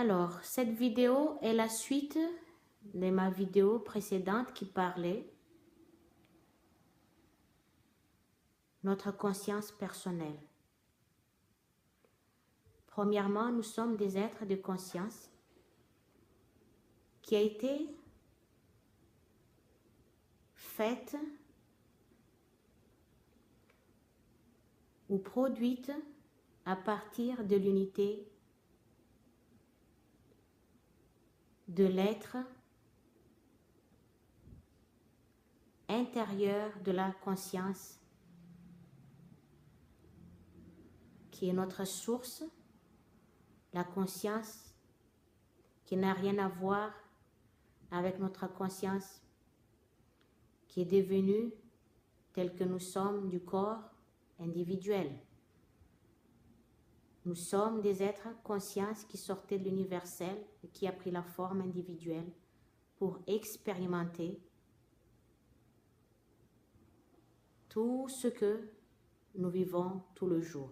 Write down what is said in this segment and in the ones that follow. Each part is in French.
Alors, cette vidéo est la suite de ma vidéo précédente qui parlait de notre conscience personnelle. Premièrement, nous sommes des êtres de conscience qui a été faite ou produite à partir de l'unité de l'être intérieur de la conscience qui est notre source, la conscience qui n'a rien à voir avec notre conscience qui est devenue telle que nous sommes du corps individuel. Nous sommes des êtres conscients qui sortaient de l'universel et qui a pris la forme individuelle pour expérimenter tout ce que nous vivons tout le jour.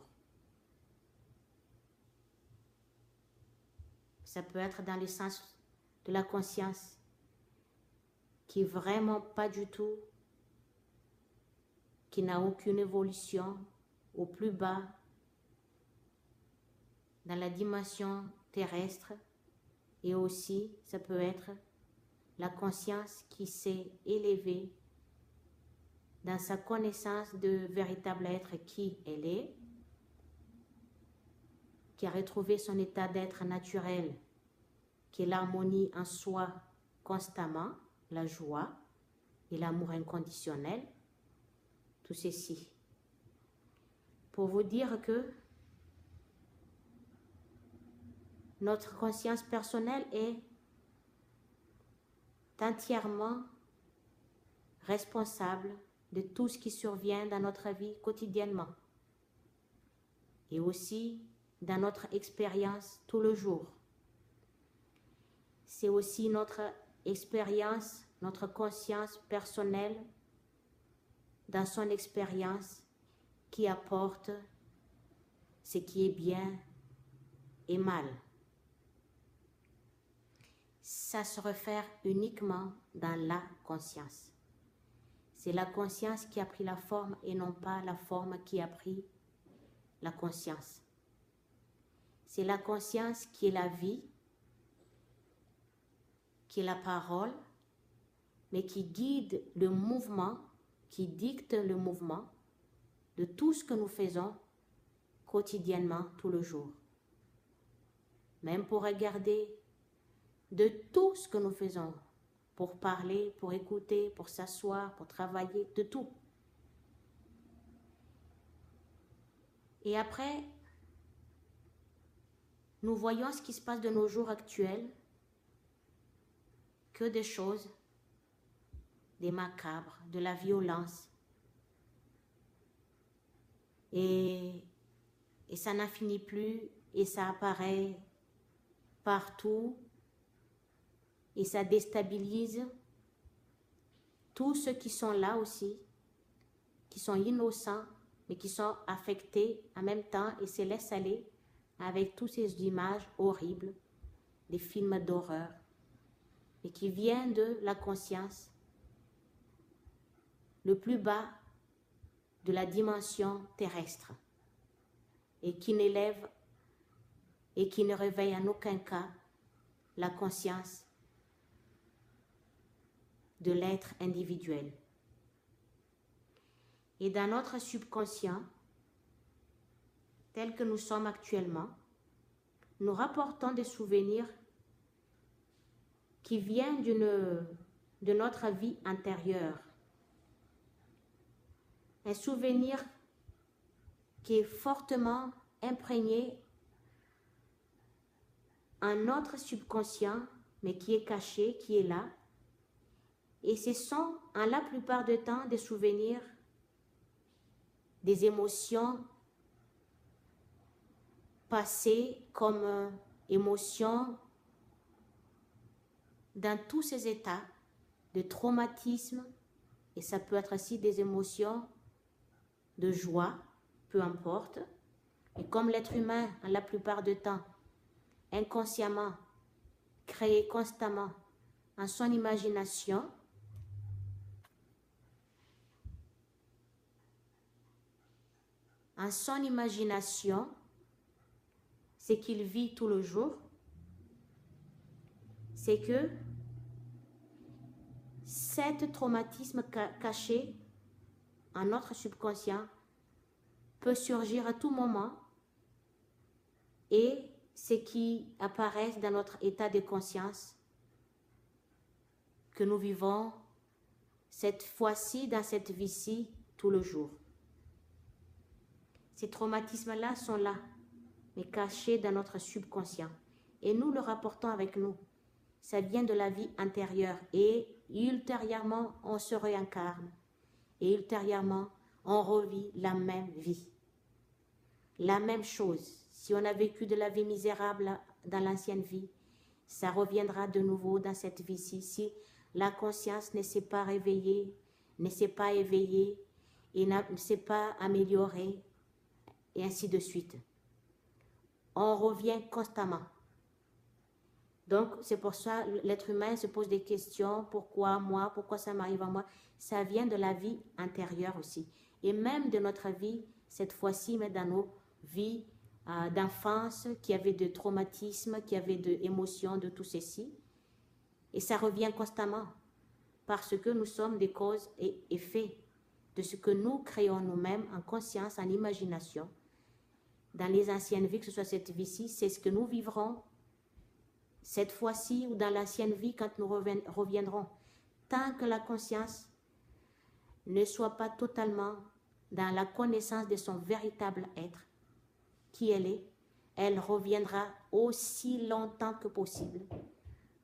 Ça peut être dans le sens de la conscience qui est vraiment pas du tout, qui n'a aucune évolution au plus bas dans la dimension terrestre, et aussi ça peut être la conscience qui s'est élevée dans sa connaissance de véritable être qui elle est, qui a retrouvé son état d'être naturel, qui est l'harmonie en soi constamment, la joie et l'amour inconditionnel, tout ceci. Pour vous dire que notre conscience personnelle est entièrement responsable de tout ce qui survient dans notre vie quotidiennement et aussi dans notre expérience tout le jour. C'est aussi notre expérience, notre conscience personnelle dans son expérience qui apporte ce qui est bien et mal. Ça se réfère uniquement dans la conscience. C'est la conscience qui a pris la forme et non pas la forme qui a pris la conscience. C'est la conscience qui est la vie, qui est la parole, mais qui guide le mouvement, qui dicte le mouvement de tout ce que nous faisons quotidiennement, tout le jour. Même pour regarder de tout ce que nous faisons, pour parler, pour écouter, pour s'asseoir, pour travailler, de tout. Et après, nous voyons ce qui se passe de nos jours actuels, que des choses, des macabres, de la violence. Et ça n'en finit plus, et ça apparaît partout, et ça déstabilise tous ceux qui sont là aussi, qui sont innocents, mais qui sont affectés en même temps et se laissent aller avec toutes ces images horribles, des films d'horreur, et qui viennent de la conscience, le plus bas de la dimension terrestre, et qui n'élève et qui ne réveille en aucun cas la conscience de l'être individuel. Et dans notre subconscient, tel que nous sommes actuellement, nous rapportons des souvenirs qui viennent de notre vie antérieure. Un souvenir qui est fortement imprégné en notre subconscient, mais qui est caché, qui est là. Et ce sont, en la plupart du temps, des souvenirs, des émotions passées comme émotions dans tous ces états de traumatisme, et ça peut être aussi des émotions de joie, peu importe. Et comme l'être humain, en la plupart du temps, inconsciemment, créé constamment en son imagination, ce qu'il vit tout le jour, c'est que cet traumatisme caché en notre subconscient peut surgir à tout moment et ce qui apparaît dans notre état de conscience que nous vivons cette fois-ci dans cette vie-ci tout le jour. Ces traumatismes-là sont là, mais cachés dans notre subconscient. Et nous le rapportons avec nous. Ça vient de la vie antérieure et ultérieurement, on se réincarne. Et ultérieurement, on revit la même vie. La même chose. Si on a vécu de la vie misérable dans l'ancienne vie, ça reviendra de nouveau dans cette vie-ci. Si la conscience ne s'est pas réveillée, ne s'est pas éveillée et ne s'est pas améliorée, et ainsi de suite. On revient constamment. Donc, c'est pour ça que l'être humain se pose des questions. Pourquoi moi? Pourquoi ça m'arrive à moi? Ça vient de la vie intérieure aussi. Et même de notre vie, cette fois-ci, mais dans nos vies d'enfance, qui avaient de traumatismes, qui avaient de émotions, de tout ceci. Et ça revient constamment. Parce que nous sommes des causes et effets de ce que nous créons nous-mêmes en conscience, en imagination. Dans les anciennes vies, que ce soit cette vie-ci, c'est ce que nous vivrons cette fois-ci ou dans l'ancienne vie quand nous reviendrons. Tant que la conscience ne soit pas totalement dans la connaissance de son véritable être, qui elle reviendra aussi longtemps que possible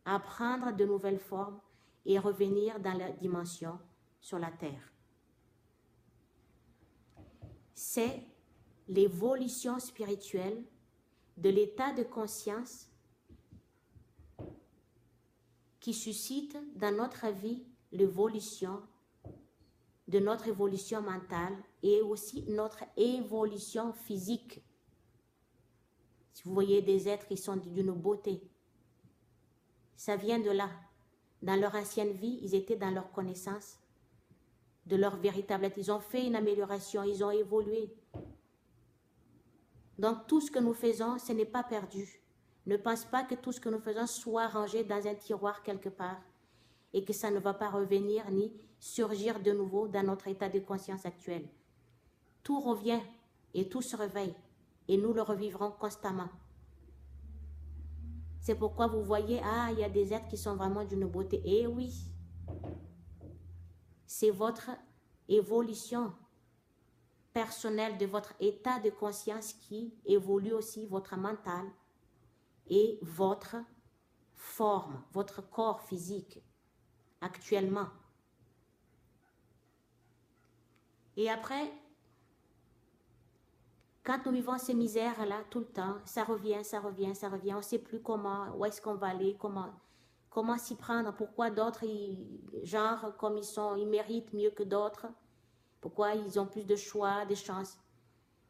à prendre de nouvelles formes et revenir dans la dimension sur la terre. C'est l'évolution spirituelle de l'état de conscience qui suscite dans notre vie l'évolution de notre évolution mentale et aussi notre évolution physique. Si vous voyez des êtres qui sont d'une beauté, ça vient de là. Dans leur ancienne vie, ils étaient dans leur connaissance de leur véritable être. Ils ont fait une amélioration, ils ont évolué. Donc tout ce que nous faisons, ce n'est pas perdu. Ne pense pas que tout ce que nous faisons soit rangé dans un tiroir quelque part et que ça ne va pas revenir ni surgir de nouveau dans notre état de conscience actuel. Tout revient et tout se réveille et nous le revivrons constamment. C'est pourquoi vous voyez, il y a des êtres qui sont vraiment d'une beauté. Eh oui, c'est votre évolution personnelle de votre état de conscience qui évolue aussi votre mental et votre forme, votre corps physique actuellement. Et après, quand nous vivons ces misères-là tout le temps, ça revient, on ne sait plus comment, où est-ce qu'on va aller, comment s'y prendre, pourquoi d'autres, genre, comme ils méritent mieux que d'autres, pourquoi ils ont plus de choix, de chances,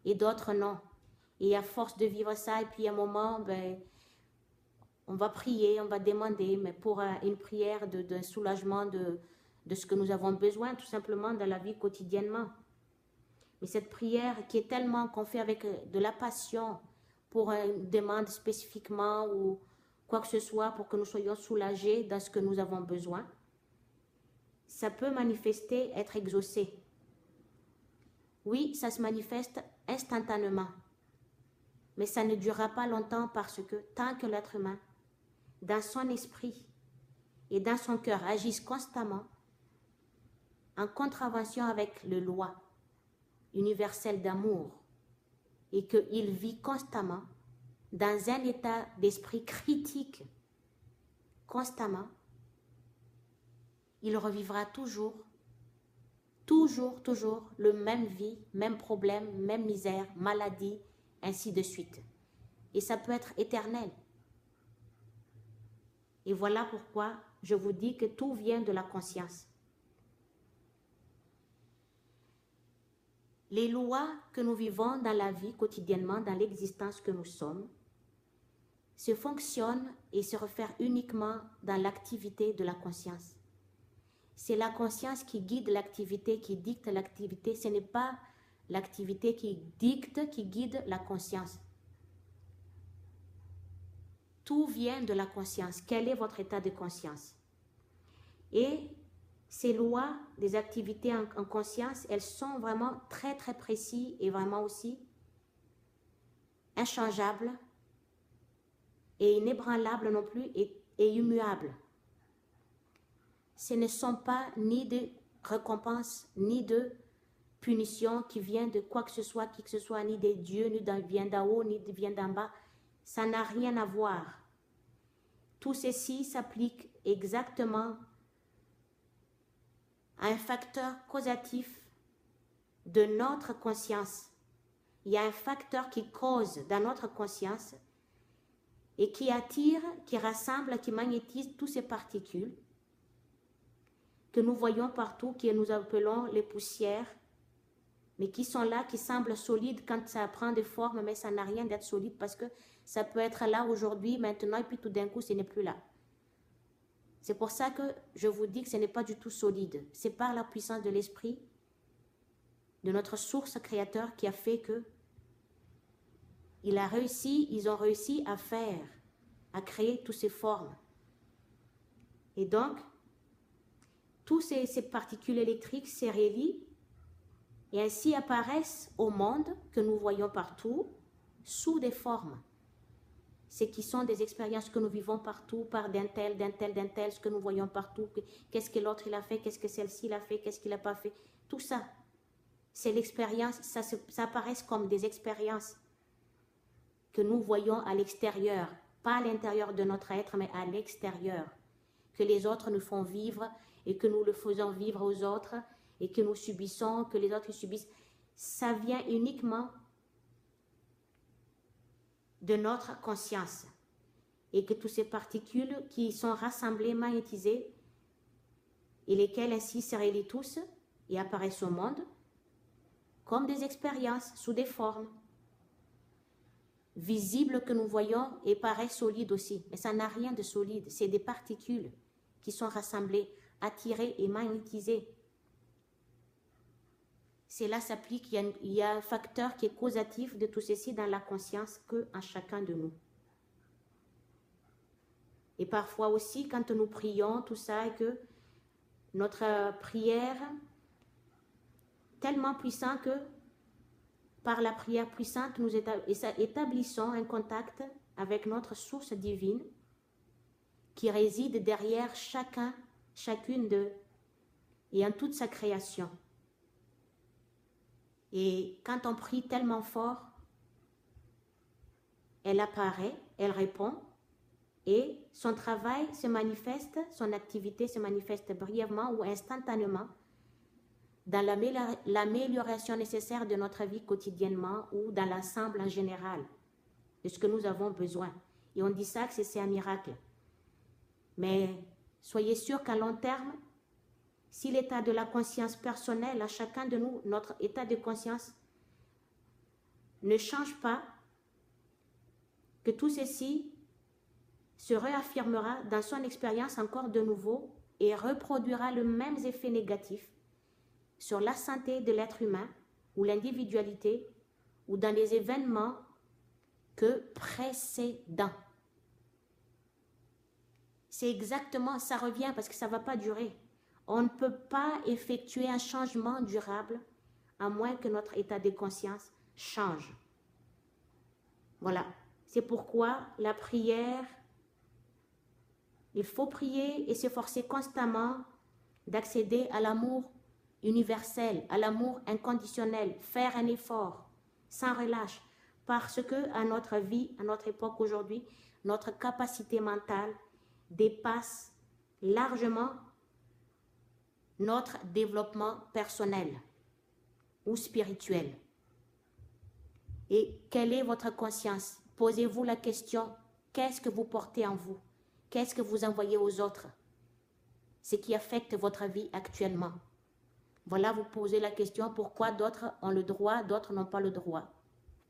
et d'autres non. Et à force de vivre ça, et puis à un moment, on va prier, on va demander, mais pour une prière de soulagement de ce que nous avons besoin, tout simplement, dans la vie quotidiennement. Mais cette prière qui est tellement qu'on fait avec de la passion pour une demande spécifiquement ou quoi que ce soit pour que nous soyons soulagés dans ce que nous avons besoin, ça peut manifester, être exaucé. Oui, ça se manifeste instantanément, mais ça ne durera pas longtemps parce que tant que l'être humain, dans son esprit et dans son cœur, agisse constamment en contravention avec les lois universelles d'amour et qu'il vit constamment dans un état d'esprit critique, constamment, il revivra toujours le même vie, même problème, même misère, maladie, ainsi de suite. Et ça peut être éternel. Et voilà pourquoi je vous dis que tout vient de la conscience. Les lois que nous vivons dans la vie quotidiennement, dans l'existence que nous sommes, se fonctionne et se réfère uniquement dans l'activité de la conscience. C'est la conscience qui guide l'activité, qui dicte l'activité. Ce n'est pas l'activité qui dicte, qui guide la conscience. Tout vient de la conscience. Quel est votre état de conscience? Et ces lois des activités en conscience, elles sont vraiment très très précises et vraiment aussi inchangeables et inébranlables non plus et immuables. Ce ne sont pas ni de récompense, ni de punition qui vient de quoi que ce soit, qui que ce soit, ni des dieux, ni vient d'en haut, ni vient d'en bas. Ça n'a rien à voir. Tout ceci s'applique exactement à un facteur causatif de notre conscience. Il y a un facteur qui cause dans notre conscience et qui attire, qui rassemble, qui magnétise toutes ces particules que nous voyons partout, que nous appelons les poussières, mais qui sont là, qui semblent solides quand ça prend des formes, mais ça n'a rien d'être solide parce que ça peut être là aujourd'hui, maintenant, et puis tout d'un coup, ce n'est plus là. C'est pour ça que je vous dis que ce n'est pas du tout solide. C'est par la puissance de l'esprit, de notre source créateur qui a fait que ils ont réussi à faire, à créer toutes ces formes. Et donc, toutes ces particules électriques se relient et ainsi apparaissent au monde que nous voyons partout sous des formes. Ce qui sont des expériences que nous vivons partout par d'un tel, ce que nous voyons partout. Qu'est-ce que l'autre il a fait, qu'est-ce que celle-ci a fait, qu'est-ce qu'il n'a pas fait. Tout ça, c'est l'expérience, ça apparaît comme des expériences que nous voyons à l'extérieur, pas à l'intérieur de notre être, mais à l'extérieur, que les autres nous font vivre et que nous le faisons vivre aux autres et que nous subissons, que les autres subissent. Ça vient uniquement de notre conscience et que toutes ces particules qui sont rassemblées, magnétisées et lesquelles ainsi se relient tous et apparaissent au monde comme des expériences sous des formes visibles que nous voyons et paraissent solides aussi, mais ça n'a rien de solide, c'est des particules qui sont rassemblées, attirées et magnétisées. Cela s'applique, il y a un facteur qui est causatif de tout ceci dans la conscience qu'en chacun de nous. Et parfois aussi, quand nous prions, tout ça, et que notre prière tellement puissante que par la prière puissante, nous établissons un contact avec notre source divine qui réside derrière chacune d'eux et en toute sa création. Et quand on prie tellement fort, elle apparaît, elle répond, et son travail se manifeste, son activité se manifeste brièvement ou instantanément dans l'amélioration nécessaire de notre vie quotidiennement ou dans l'ensemble en général de ce que nous avons besoin. Et on dit ça que c'est un miracle. Mais soyez sûrs qu'à long terme, si l'état de la conscience personnelle à chacun de nous, notre état de conscience ne change pas, que tout ceci se réaffirmera dans son expérience encore de nouveau et reproduira le même effet négatif sur la santé de l'être humain ou l'individualité ou dans les événements que précédents. C'est exactement, ça revient parce que ça ne va pas durer. On ne peut pas effectuer un changement durable à moins que notre état de conscience change. Voilà, c'est pourquoi la prière, il faut prier et s'efforcer constamment d'accéder à l'amour universel, à l'amour inconditionnel, faire un effort sans relâche, parce que à notre vie, à notre époque aujourd'hui, notre capacité mentale dépasse largement notre développement personnel ou spirituel. Et quelle est votre conscience? Posez-vous la question, qu'est-ce que vous portez en vous? Qu'est-ce que vous envoyez aux autres? Ce qui affecte votre vie actuellement. Voilà, vous posez la question, pourquoi d'autres ont le droit, d'autres n'ont pas le droit?